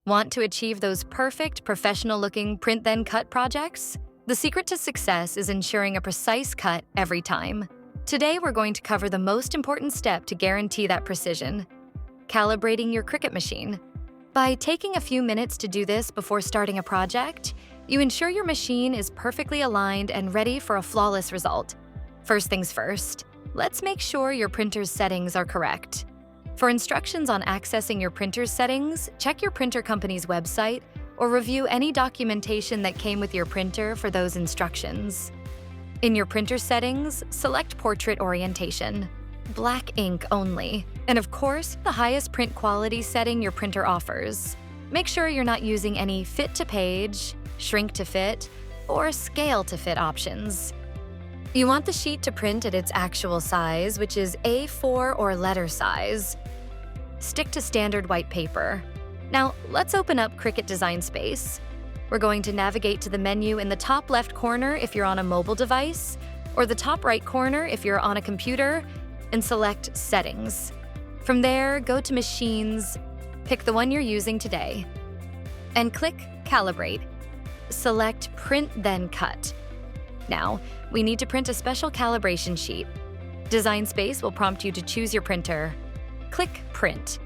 Want to achieve those perfect, professional-looking print then cut projects? The secret to success is ensuring a precise cut every time. Today, we're going to cover the most important step to guarantee that precision: calibrating your Cricut machine. By taking a few minutes to do this before starting a project, you ensure your machine is perfectly aligned and ready for a flawless result. First things first, let's make sure your printer's settings are correct. For instructions on accessing your printer's settings, check your printer company's website or review any documentation that came with your printer for those instructions. In your printer settings, select Portrait Orientation, black ink only, and of course, the highest print quality setting your printer offers. Make sure you're not using any fit to page, shrink to fit, or scale to fit options. You want the sheet to print at its actual size, which is A4 or letter size. Stick to standard white paper. Now, let's open up Cricut Design Space. We're going to navigate to the menu in the top left corner if you're on a mobile device, or the top right corner if you're on a computer, and select Settings. From there, go to Machines, pick the one you're using today, and click Calibrate. Select Print Then Cut. Now, we need to print a special calibration sheet. Design Space will prompt you to choose your printer. Click Print.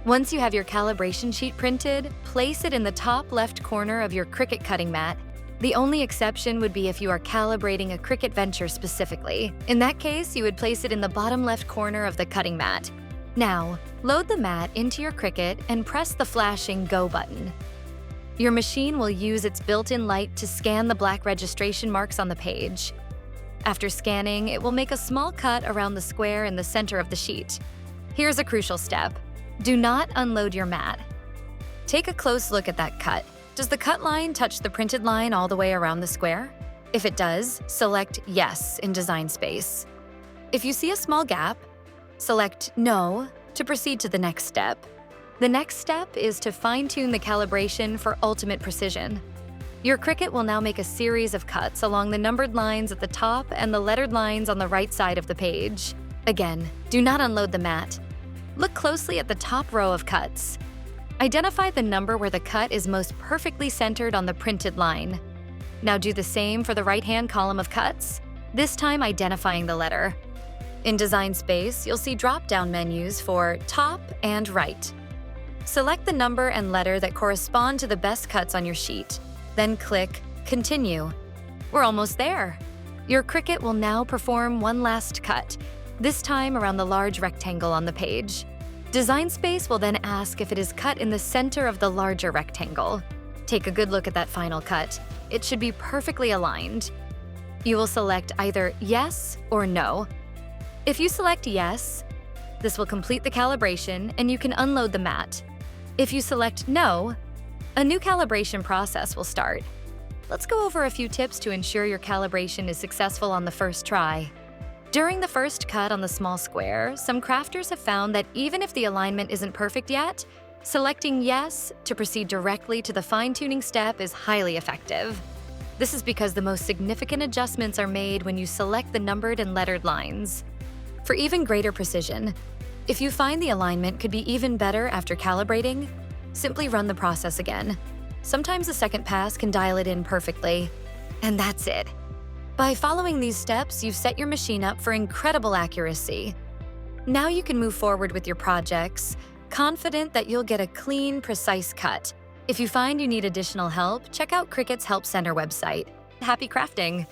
Once you have your calibration sheet printed, place it in the top left corner of your Cricut cutting mat. The only exception would be if you are calibrating a Cricut venture specifically. In that case, you would place it in the bottom left corner of the cutting mat. Now, load the mat into your Cricut and press the flashing Go button. Your machine will use its built-in light to scan the black registration marks on the page. After scanning, it will make a small cut around the square in the center of the sheet. Here's a crucial step. Do not unload your mat. Take a close look at that cut. Does the cut line touch the printed line all the way around the square? If it does, select Yes in Design Space. If you see a small gap, select No to proceed to the next step. The next step is to fine-tune the calibration for ultimate precision. Your Cricut will now make a series of cuts along the numbered lines at the top and the lettered lines on the right side of the page. Again, do not unload the mat. Look closely at the top row of cuts. Identify the number where the cut is most perfectly centered on the printed line. Now do the same for the right-hand column of cuts, this time identifying the letter. In Design Space, you'll see drop-down menus for Top and Right. Select the number and letter that correspond to the best cuts on your sheet, then click Continue. We're almost there. Your Cricut will now perform one last cut, this time around the large rectangle on the page. Design Space will then ask if it is cut in the center of the larger rectangle. Take a good look at that final cut. It should be perfectly aligned. You will select either Yes or No. If you select Yes, this will complete the calibration and you can unload the mat. If you select No, a new calibration process will start. Let's go over a few tips to ensure your calibration is successful on the first try. During the first cut on the small square, some crafters have found that even if the alignment isn't perfect yet, selecting Yes to proceed directly to the fine-tuning step is highly effective. This is because the most significant adjustments are made when you select the numbered and lettered lines. For even greater precision, if you find the alignment could be even better after calibrating, simply run the process again. Sometimes a second pass can dial it in perfectly. And that's it. By following these steps, you've set your machine up for incredible accuracy. Now you can move forward with your projects, confident that you'll get a clean, precise cut. If you find you need additional help, check out Cricut's Help Center website. Happy crafting!